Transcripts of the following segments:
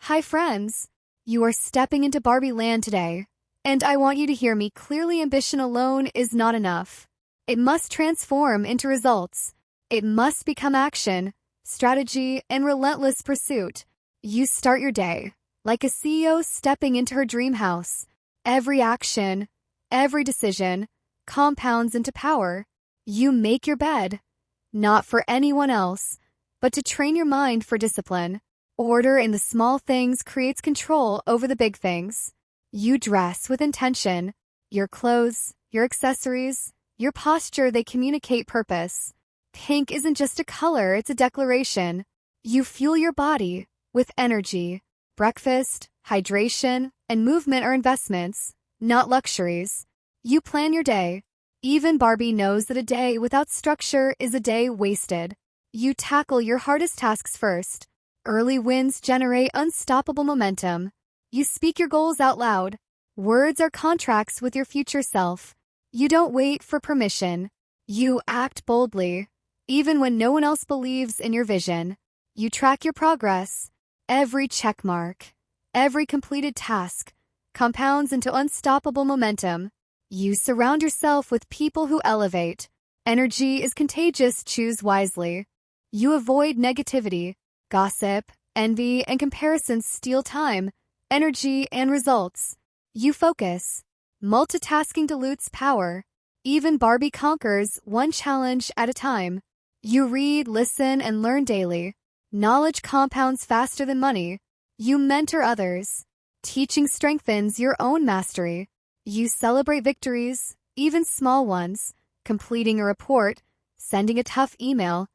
Hi friends! You are stepping into Barbie land today, and I want you to hear me clearly. Ambition alone is not enough. It must transform into results. It must become action, strategy, and relentless pursuit. You start your day like a CEO stepping into her dream house. Every action, every decision, compounds into power. You make your bed, not for anyone else, but to train your mind for discipline. Order in the small things creates control over the big things. You dress with intention. Your clothes, your accessories, your posture, they communicate purpose. Pink isn't just a color, it's a declaration. You fuel your body with energy. Breakfast, hydration, and movement are investments, not luxuries. You plan your day. Even Barbie knows that a day without structure is a day wasted. You tackle your hardest tasks first. Early wins generate unstoppable momentum. You speak your goals out loud. Words are contracts with your future self. You don't wait for permission. You act boldly, even when no one else believes in your vision. You track your progress. Every check mark, every completed task, compounds into unstoppable momentum. You surround yourself with people who elevate. Energy is contagious, choose wisely. You avoid negativity. Gossip, envy, and comparison steal time, energy, and results. You focus. Multitasking dilutes power. Even Barbie conquers one challenge at a time. You read, listen, and learn daily. Knowledge compounds faster than money. You mentor others. Teaching strengthens your own mastery. You celebrate victories, even small ones. Completing a report, sending a tough email,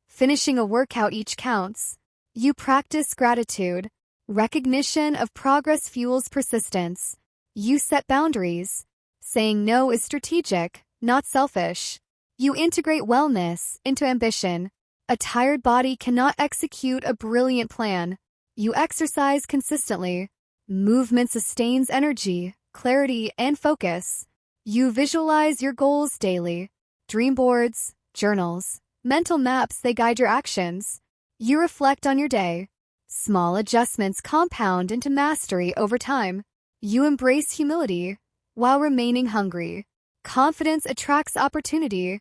finishing a workout, each counts. You practice gratitude. Recognition of progress fuels persistence. You set boundaries. Saying no is strategic, not selfish. You integrate wellness into ambition. A tired body cannot execute a brilliant plan. You exercise consistently. Movement sustains energy, clarity, and focus. You visualize your goals daily. Dream boards, journals, mental maps, they guide your actions. You reflect on your day. Small adjustments compound into mastery over time. You embrace humility while remaining hungry. Confidence attracts opportunity.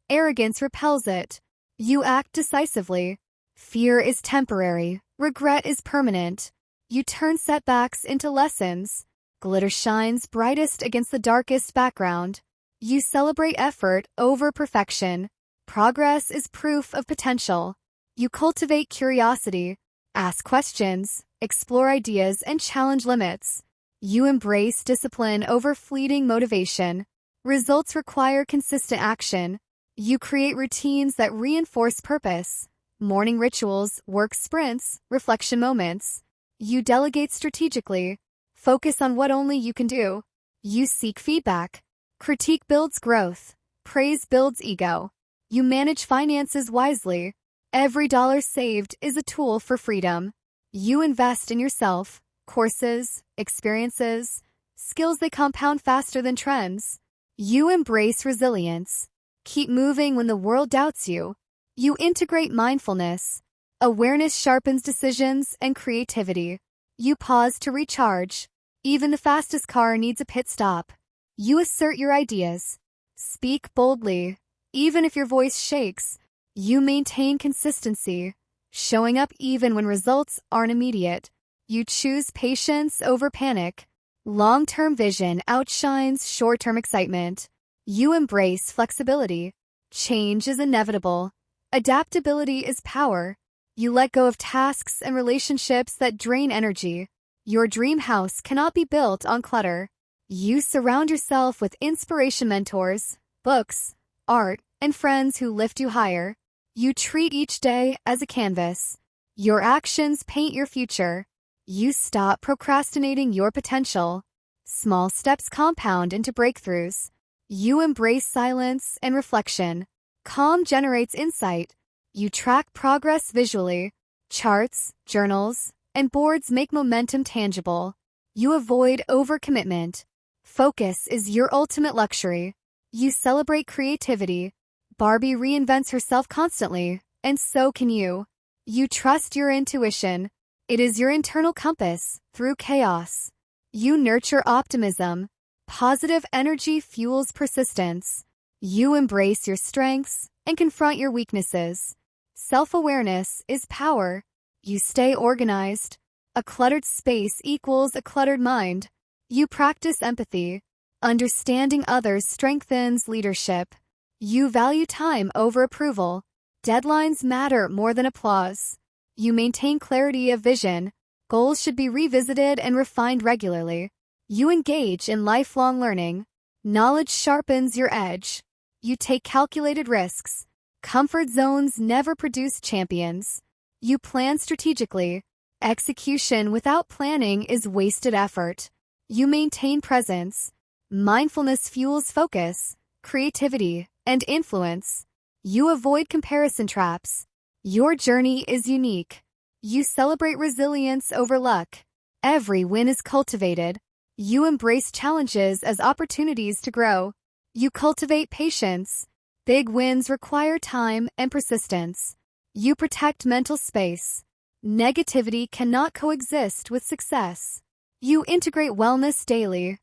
Arrogance repels it. You act decisively. Fear is temporary. Regret is permanent. You turn setbacks into lessons. Glitter shines brightest against the darkest background. You celebrate effort over perfection. Progress is proof of potential. You cultivate curiosity. Ask questions, explore ideas, and challenge limits. You embrace discipline over fleeting motivation. Results require consistent action. You create routines that reinforce purpose. Morning rituals, work sprints, reflection moments. You delegate strategically. Focus on what only you can do. You seek feedback. Critique builds growth. Praise builds ego. You manage finances wisely. Every dollar saved is a tool for freedom. You invest in yourself. Courses, experiences, skills, they compound faster than trends. You embrace resilience. Keep moving when the world doubts you. You integrate mindfulness. Awareness sharpens decisions and creativity. You pause to recharge. Even the fastest car needs a pit stop. You assert your ideas. Speak boldly. Even if your voice shakes, you maintain consistency, showing up even when results aren't immediate. You choose patience over panic. Long-term vision outshines short-term excitement. You embrace flexibility. Change is inevitable. Adaptability is power. You let go of tasks and relationships that drain energy. Your dream house cannot be built on clutter. You surround yourself with inspiration mentors, books, art, and friends who lift you higher. You treat each day as a canvas. Your actions paint your future. You stop procrastinating your potential. Small steps compound into breakthroughs. You embrace silence and reflection. Calm generates insight. You track progress visually. Charts, journals, and boards make momentum tangible. You avoid overcommitment. Focus is your ultimate luxury. You celebrate creativity. Barbie reinvents herself constantly, and so can you. You trust your intuition. It is your internal compass through chaos. You nurture optimism. Positive energy fuels persistence. You embrace your strengths and confront your weaknesses. Self-awareness is power. You stay organized. A cluttered space equals a cluttered mind. You practice empathy. Understanding others strengthens leadership. You value time over approval. Deadlines matter more than applause. You maintain clarity of vision. Goals should be revisited and refined regularly. You engage in lifelong learning. Knowledge sharpens your edge. You take calculated risks. Comfort zones never produce champions. You plan strategically. Execution without planning is wasted effort. You maintain presence. Mindfulness fuels focus, creativity, and influence. You avoid comparison traps. Your journey is unique. You celebrate resilience over luck. Every win is cultivated. You embrace challenges as opportunities to grow. You cultivate patience. Big wins require time and persistence. You protect mental space. Negativity cannot coexist with success. You integrate wellness daily.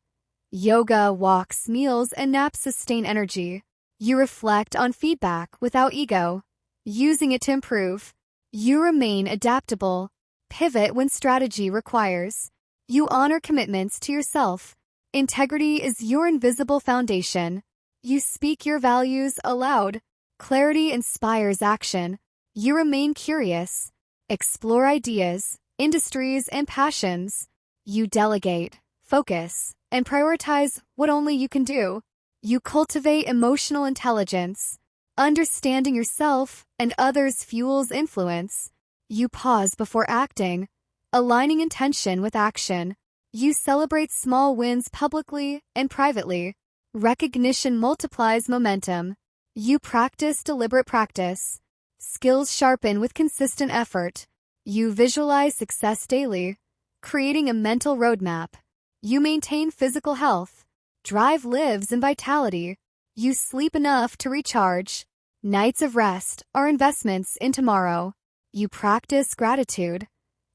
Yoga, walks, meals, and naps sustain energy. You reflect on feedback without ego, using it to improve. You remain adaptable. Pivot when strategy requires. You honor commitments to yourself. Integrity is your invisible foundation. You speak your values aloud. Clarity inspires action. You remain curious. Explore ideas, industries, and passions. You delegate, focus, and prioritize what only you can do. You cultivate emotional intelligence. Understanding yourself and others fuels influence. You pause before acting, aligning intention with action. You celebrate small wins publicly and privately. Recognition multiplies momentum. You practice deliberate practice. Skills sharpen with consistent effort. You visualize success daily, creating a mental roadmap. You maintain physical health. Drive lives in vitality. You sleep enough to recharge. Nights of rest are investments in tomorrow. You practice gratitude,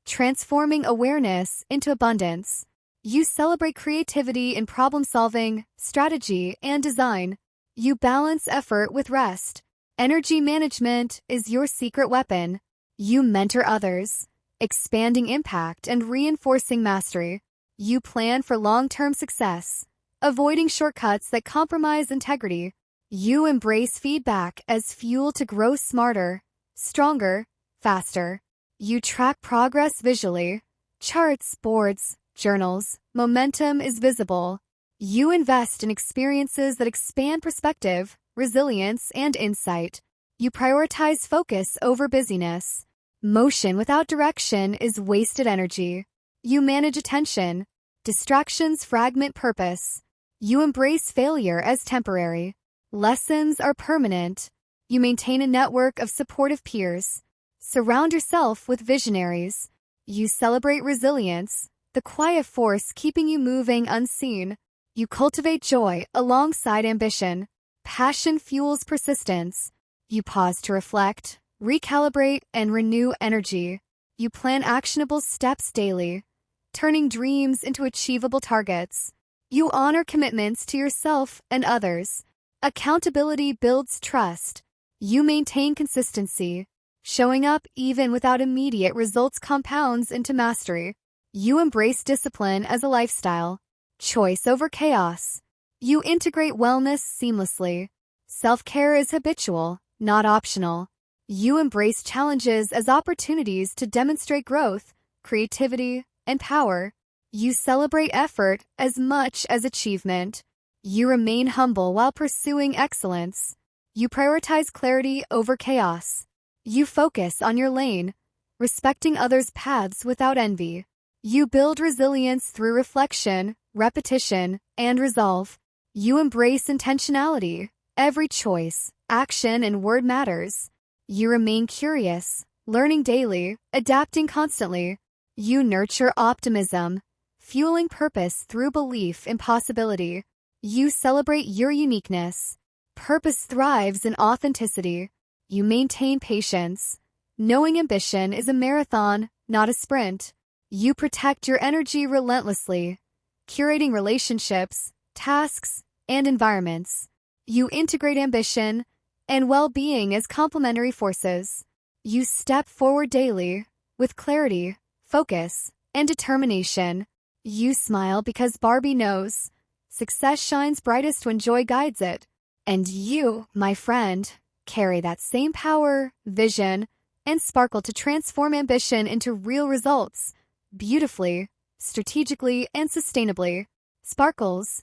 transforming awareness into abundance. You celebrate creativity in problem-solving, strategy, and design. You balance effort with rest. Energy management is your secret weapon. You mentor others, expanding impact and reinforcing mastery. You plan for long-term success, avoiding shortcuts that compromise integrity. You embrace feedback as fuel to grow smarter, stronger, faster. You track progress visually. Charts, boards, journals, momentum is visible. You invest in experiences that expand perspective, resilience, and insight. You prioritize focus over busyness. Motion without direction is wasted energy. You manage attention. Distractions fragment purpose. You embrace failure as temporary. Lessons are permanent. You maintain a network of supportive peers. Surround yourself with visionaries. You celebrate resilience, the quiet force keeping you moving unseen. You cultivate joy alongside ambition. Passion fuels persistence. You pause to reflect, recalibrate, and renew energy. You plan actionable steps daily, turning dreams into achievable targets. You honor commitments to yourself and others. Accountability builds trust. You maintain consistency. Showing up even without immediate results compounds into mastery. You embrace discipline as a lifestyle. Choice over chaos. You integrate wellness seamlessly. Self-care is habitual, not optional. You embrace challenges as opportunities to demonstrate growth, creativity, and power. You celebrate effort as much as achievement. You remain humble while pursuing excellence. You prioritize clarity over chaos. You focus on your lane, respecting others' paths without envy. You build resilience through reflection, repetition, and resolve. You embrace intentionality. Every choice, action, and word matters. You remain curious, learning daily, adapting constantly. You nurture optimism, fueling purpose through belief in possibility. You celebrate your uniqueness. Purpose thrives in authenticity. You maintain patience, knowing ambition is a marathon, not a sprint. You protect your energy relentlessly, curating relationships, tasks, and environments. You integrate ambition and well-being as complementary forces. You step forward daily with clarity, focus, and determination. You smile because Barbie knows success shines brightest when joy guides it. And you, my friend, carry that same power, vision, and sparkle to transform ambition into real results, beautifully, strategically, and sustainably. Sparkles,